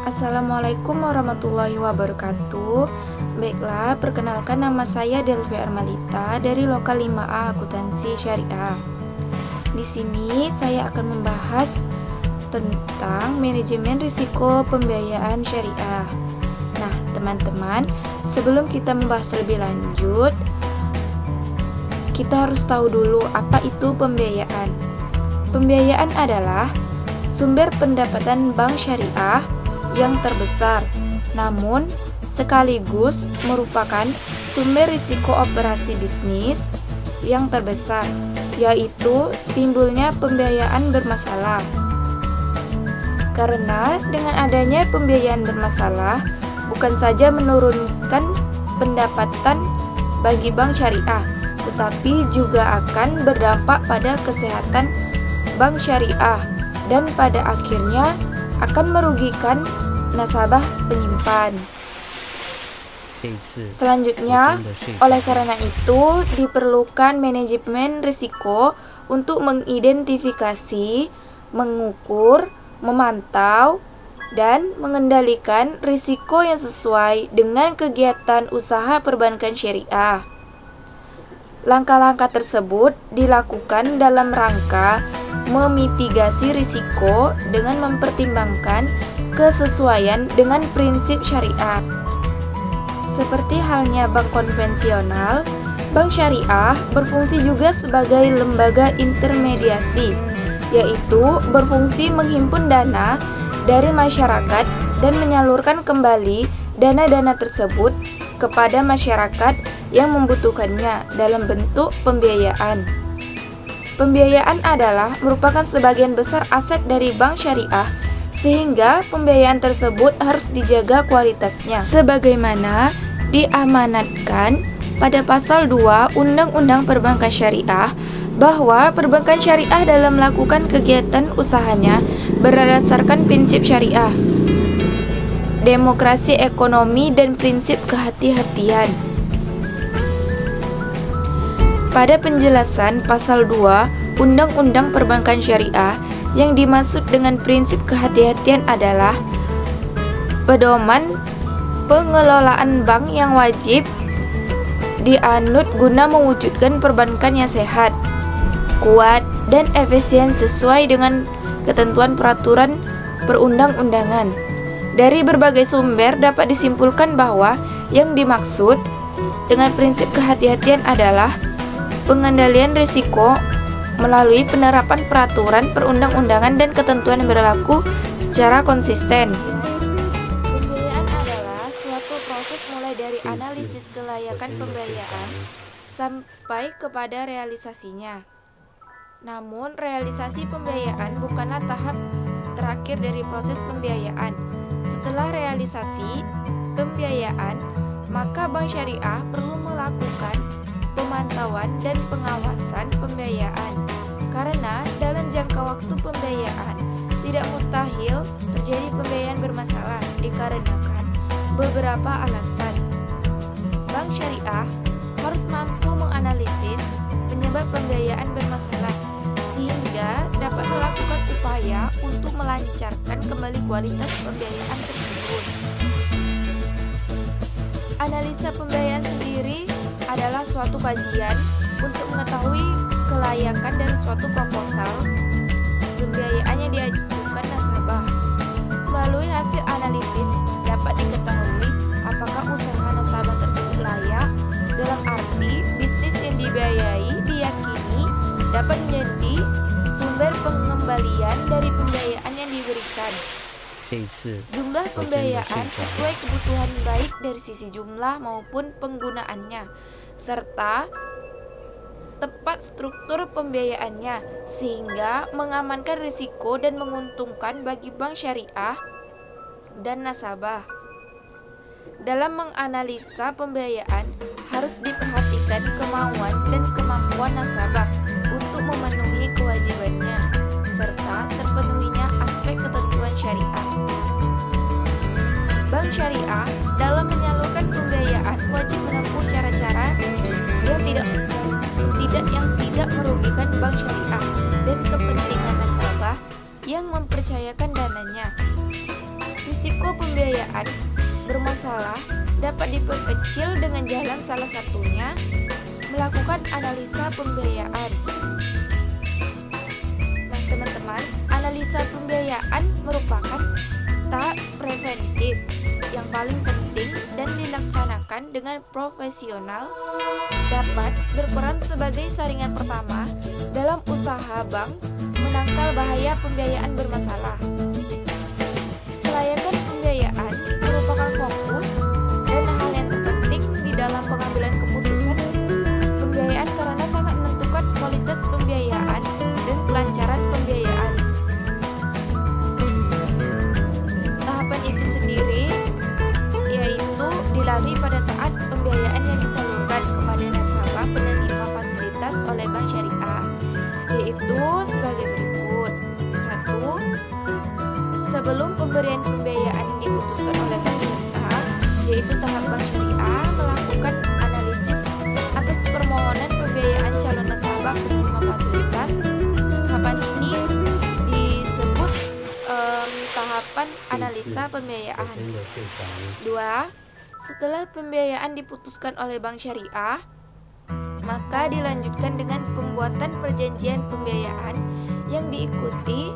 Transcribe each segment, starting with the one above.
Assalamualaikum warahmatullahi wabarakatuh. Baiklah, perkenalkan nama saya Delvi Armalita dari Lokal 5A Akuntansi Syariah. Di sini saya akan membahas tentang manajemen risiko pembiayaan syariah. Nah, teman-teman, sebelum kita membahas lebih lanjut, kita harus tahu dulu apa itu pembiayaan. Pembiayaan adalah sumber pendapatan bank syariah yang terbesar, namun sekaligus merupakan sumber risiko operasi bisnis yang terbesar, yaitu timbulnya pembiayaan bermasalah. Karena dengan adanya pembiayaan bermasalah, bukan saja menurunkan pendapatan bagi bank syariah, tetapi juga akan berdampak pada kesehatan bank syariah dan pada akhirnya akan merugikan nasabah penyimpan. Selanjutnya, oleh karena itu diperlukan manajemen risiko untuk mengidentifikasi, mengukur, memantau, dan mengendalikan risiko yang sesuai dengan kegiatan usaha perbankan syariah. Langkah-langkah tersebut dilakukan dalam rangka memitigasi risiko dengan mempertimbangkan kesesuaian dengan prinsip syariah. Seperti halnya bank konvensional, bank syariah berfungsi juga sebagai lembaga intermediasi, yaitu berfungsi menghimpun dana dari masyarakat dan menyalurkan kembali dana-dana tersebut kepada masyarakat yang membutuhkannya dalam bentuk pembiayaan. Pembiayaan adalah merupakan sebagian besar aset dari bank syariah, sehingga pembiayaan tersebut harus dijaga kualitasnya sebagaimana diamanatkan pada pasal 2 Undang-Undang Perbankan Syariah, bahwa perbankan syariah dalam melakukan kegiatan usahanya berdasarkan prinsip syariah, demokrasi ekonomi, dan prinsip kehati-hatian. Pada penjelasan pasal 2 Undang-Undang Perbankan Syariah, yang dimaksud dengan prinsip kehati-hatian adalah pedoman pengelolaan bank yang wajib dianut guna mewujudkan perbankan yang sehat, kuat, dan efisien sesuai dengan ketentuan peraturan perundang-undangan. Dari berbagai sumber dapat disimpulkan bahwa yang dimaksud dengan prinsip kehati-hatian adalah pengendalian risiko melalui penerapan peraturan perundang-undangan dan ketentuan yang berlaku secara konsisten. Pembiayaan adalah suatu proses mulai dari analisis kelayakan pembiayaan sampai kepada realisasinya. Namun, realisasi pembiayaan bukanlah tahap terakhir dari proses pembiayaan. Setelah realisasi pembiayaan, maka bank syariah perlu melakukan pemantauan dan pengawasan pembiayaan, karena dalam jangka waktu pembiayaan tidak mustahil terjadi pembiayaan bermasalah dikarenakan beberapa alasan. Bank syariah harus mampu menganalisis penyebab pembiayaan bermasalah sehingga dapat melakukan upaya untuk melancarkan kembali kualitas pembiayaan tersebut. Analisa pembiayaan sendiri adalah suatu kajian untuk mengetahui kelayakan dari suatu proposal pembiayaan yang diajukan nasabah. Melalui hasil analisis dapat diketahui apakah usaha nasabah tersebut layak, dalam arti bisnis yang dibiayai diyakini dapat menjadi sumber pengembalian dari pembiayaan yang diberikan. Jumlah pembiayaan sesuai kebutuhan baik dari sisi jumlah maupun penggunaannya, serta tepat struktur pembiayaannya sehingga mengamankan risiko dan menguntungkan bagi bank syariah dan nasabah. Dalam menganalisa pembiayaan harus diperhatikan kemauan dan kemampuan nasabah untuk memenuhi kewajibannya serta terpenuhinya aspek ketentuan syariah. Bank syariah dalam menyalurkan pembiayaan wajib menempuh cara-cara yang tidak merugikan bank syariah dan kepentingan nasabah yang mempercayakan dananya. Risiko pembiayaan bermasalah dapat diperkecil dengan jalan salah satunya melakukan analisa pembiayaan. Nah, teman-teman, analisa pembiayaan merupakan tahap preventif yang paling penting dan dilaksanakan dengan profesional, dapat berperan sebagai saringan pertama dalam usaha bank menangkal bahaya pembiayaan bermasalah. Kelayakan pembiayaan merupakan fokus dan hal yang terpenting di dalam pengambilan keputusan pembiayaan karena sangat menentukan kualitas pembiayaan dan kelancaran pembiayaan. Tahapan itu sendiri yaitu dilalui pada saat pembiayaan yang disalurkan kepada nasabah penerima fasilitas oleh bank syariah, yaitu sebagai berikut. 1. Sebelum pemberian pembiayaan diputuskan oleh bank syariah, yaitu tahap bank syariah melakukan analisis atas permohonan pembiayaan calon nasabah penerima fasilitas. Tahapan ini disebut tahapan analisa pembiayaan. 2. Setelah pembiayaan diputuskan oleh bank syariah, maka dilanjutkan dengan pembuatan perjanjian pembiayaan yang diikuti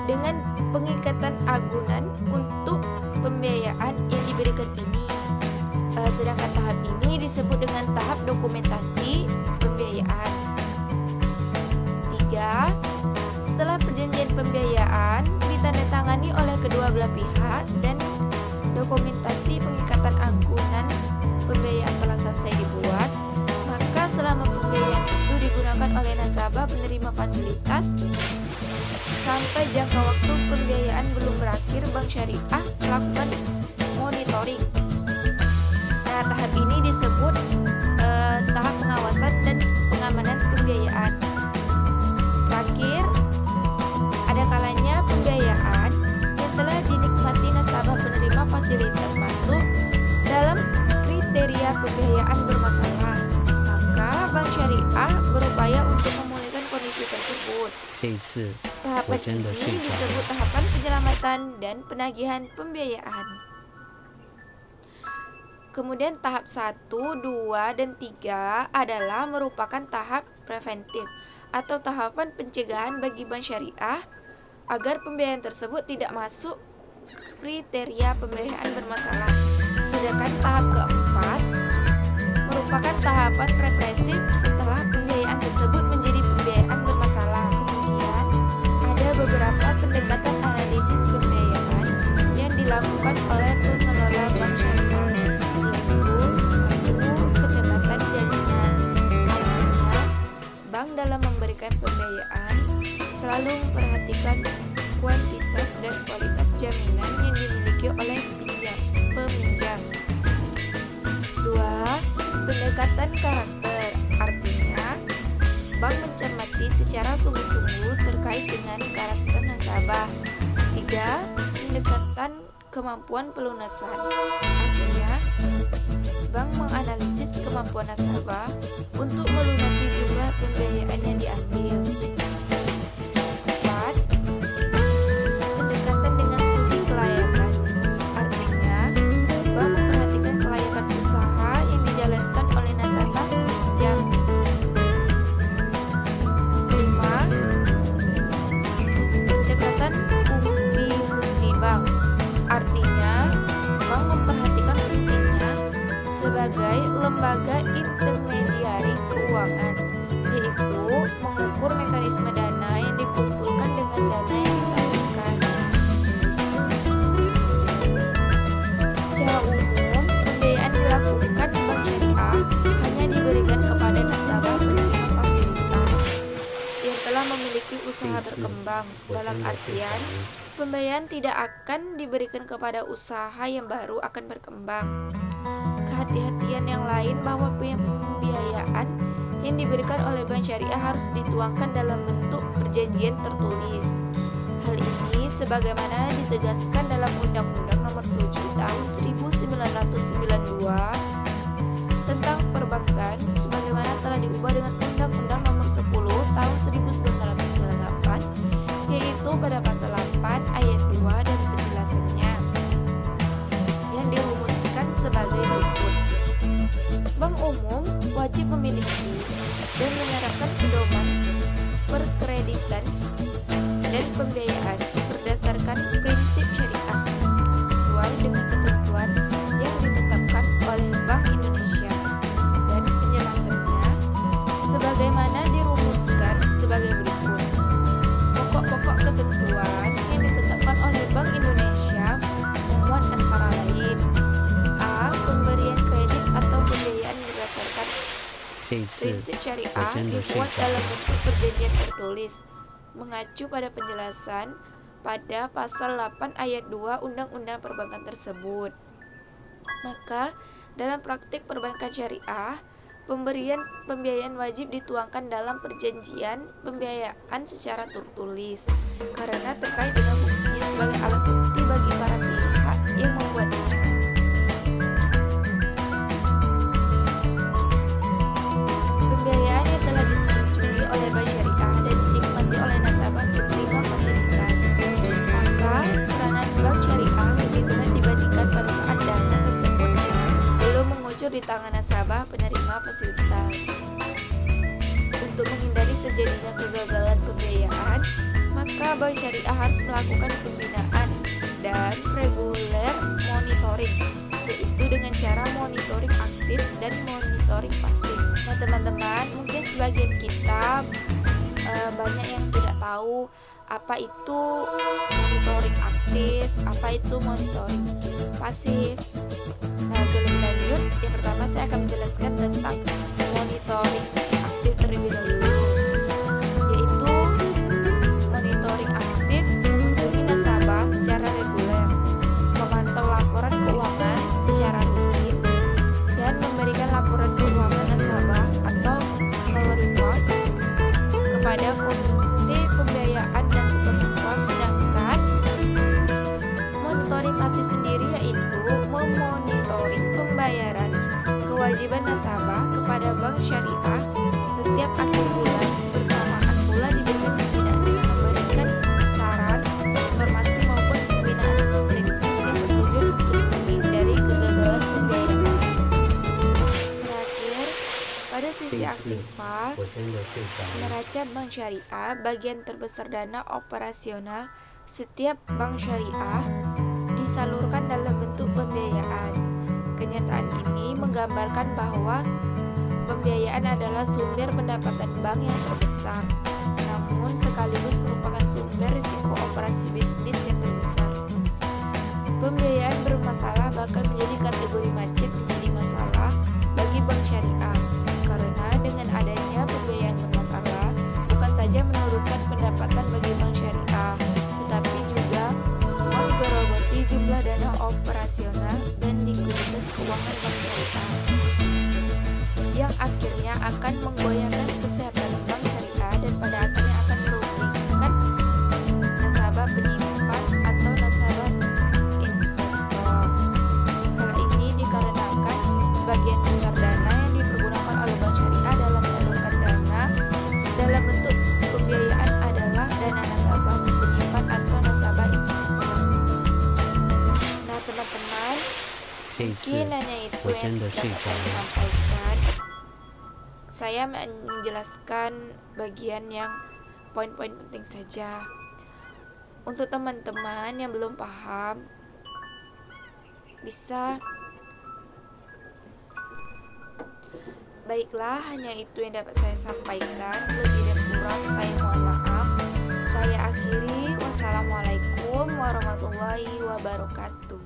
dengan pengikatan agunan untuk pembiayaan yang diberikan ini. Sedangkan tahap ini disebut dengan tahap dokumentasi pembiayaan. 3. Setelah perjanjian pembiayaan ditandatangani oleh kedua belah pihak dan dokumentasi pengikatan agunan pembiayaan telah selesai dibuat, maka selama pembiayaan itu digunakan oleh nasabah penerima fasilitas sampai jangka waktu pembiayaan belum berakhir, bank syariah melakukan monitoring. Nah, tahap ini disebut tahap pengawasan dan pengamanan pembiayaan. Terakhir, ada kalanya pembiayaan yang telah dinikmati nasabah penerima fasilitas masuk dalam kriteria pembiayaan bermasalah, maka bank syariah berupaya untuk memulihkan kondisi tersebut. Tahapan ini disebut tahapan penyelamatan dan penagihan pembiayaan. Kemudian tahap 1, 2, dan 3 adalah merupakan tahap preventif atau tahapan pencegahan bagi bank syariah agar pembiayaan tersebut tidak masuk kriteria pembiayaan bermasalah. Sedangkan tahap keempat merupakan tahapan represif setelah pembiayaan tersebut menjadi pembiayaan bermasalah. Kemudian ada beberapa pendekatan analisis pembiayaan yang dilakukan oleh pengelola bank syariah, yaitu 1. Pendekatan jaminan. Artinya, bank dalam memberikan pembiayaan selalu memperhatikan kuantitas dan kualitas jaminan yang dimiliki oleh peminjam. 2. Pendekatan karakter. Artinya, bank mencermati secara sungguh-sungguh terkait dengan karakter nasabah. 3. Pendekatan kemampuan pelunasan. Artinya, bank menganalisis kemampuan nasabah untuk melunasi jumlah pembiayaan yang diambil. 4. Pendekatan dengan studi kelayakan. Artinya, bank memperhatikan kelayakan usaha yang dijalankan oleh nasabah peminjam. 5. Pendekatan fungsi bank. Artinya, bank memperhatikan fungsinya sebagai lembaga intermediari keuangan, yaitu mengukur mekanisme dana yang dikumpulkan dengan dana yang disalurkan. Secara umum, pembiayaan dilakukan bank syariah hanya diberikan kepada nasabah penerima fasilitas yang telah memiliki usaha berkembang. Dalam artian, pembiayaan tidak akan diberikan kepada usaha yang baru akan berkembang. Kehati-hatian yang lain bahwa pembiayaan yang diberikan oleh bank syariah harus dituangkan dalam bentuk perjanjian tertulis. Hal ini sebagaimana ditegaskan dalam Undang-Undang Nomor 7 Tahun 1992 tentang perbankan, sebagaimana telah diubah dengan Undang-Undang Nomor 10 Tahun 1998, yaitu pada pasal 8 ayat 2 dan penjelasannya. umum wajib memiliki dan menerapkan pedoman perkreditan dan pembiayaan berdasarkan prinsip syariah sesuai dengan ketentuan yang ditetapkan oleh Bank Indonesia, dan penjelasannya sebagaimana dirumuskan sebagai berikut. Pokok-pokok ketentuan yang ditetapkan oleh Bank Indonesia memuat antara lain: A. Pemberian kredit atau pembiayaan berdasarkan prinsip syariah dibuat dalam bentuk perjanjian tertulis mengacu pada penjelasan pada pasal 8 ayat 2 Undang-Undang Perbankan tersebut. Maka dalam praktik perbankan syariah, pemberian pembiayaan wajib dituangkan dalam perjanjian pembiayaan secara tertulis karena terkait dengan fungsinya sebagai alat bukti bagi para pihak yang membuatnya. Pembiayaan yang telah disetujui oleh Bank Syariah dan dinikmati oleh nasabah penerima fasilitas, maka peranan Bank Syariah lebih berat dibandingkan pada saat dana tersebut belum mengucur di tangan nasabah penerima fasilitas. Untuk menghindari terjadinya kegagalan pembiayaan, maka Bank Syariah harus melakukan pembinaan dan reguler monitoring, yaitu dengan cara monitoring aktif dan monitoring pasif. Nah teman-teman, mungkin sebagian kita banyak yang tidak tahu apa itu monitoring aktif, apa itu monitoring pasif. Nah sebelum lanjut, yang pertama saya akan menjelaskan tentang monitoring aktif terlebih dahulu, yaitu monitoring aktif menghubungi nasabah secara reguler, memantau laporan keuangan secara rutin, dan memberikan laporan keuangan nasabah atau call report kepada komite pembiayaan dan supervisor. Sedangkan monitoring pasif sendiri yaitu memonitoring pembayaran kewajiban nasabah kepada Bank Syariah setiap akhir bulan, bersamaan pula diberikan pembinaan dengan memberikan saran, informasi maupun pembinaan teknis yang bertujuan untuk menghindari kegagalan pembiayaan. Terakhir, pada sisi aktiva, neraca Bank Syariah, bagian terbesar dana operasional setiap Bank Syariah, disalurkan dalam bentuk pembiayaan. Kenyataan ini menggambarkan bahwa pembiayaan adalah sumber pendapatan bank yang terbesar, namun sekaligus merupakan sumber risiko operasi bisnis yang terbesar. Pembiayaan bermasalah bahkan menjadi kategori macet menjadi masalah bagi Bank Syariah, karena dengan adanya pembiayaan bermasalah bukan saja menurunkan pendapatan bagi Bank Syariah, tetapi juga menggerogoti jumlah dana operasional dan likuiditas keuangan Bank Syariah, yang akhirnya akan menggoyahkan kesehatan Bank Syariah dan pada akhirnya akan merugikan nasabah penyimpan atau nasabah investor. Hal ini dikarenakan sebagian besar dana yang dipergunakan oleh Bank Syariah dalam menyalurkan dana dalam bentuk pembiayaan adalah dana nasabah penyimpan atau nasabah investor. Nah teman-teman, mungkin hanya itu yang dapat saya sampaikan. Saya menjelaskan bagian yang poin-poin penting saja. Untuk teman-teman yang belum paham, bisa baiklah, hanya itu yang dapat saya sampaikan. Lebih dan kurang saya mohon maaf. Saya akhiri. Wassalamualaikum warahmatullahi wabarakatuh.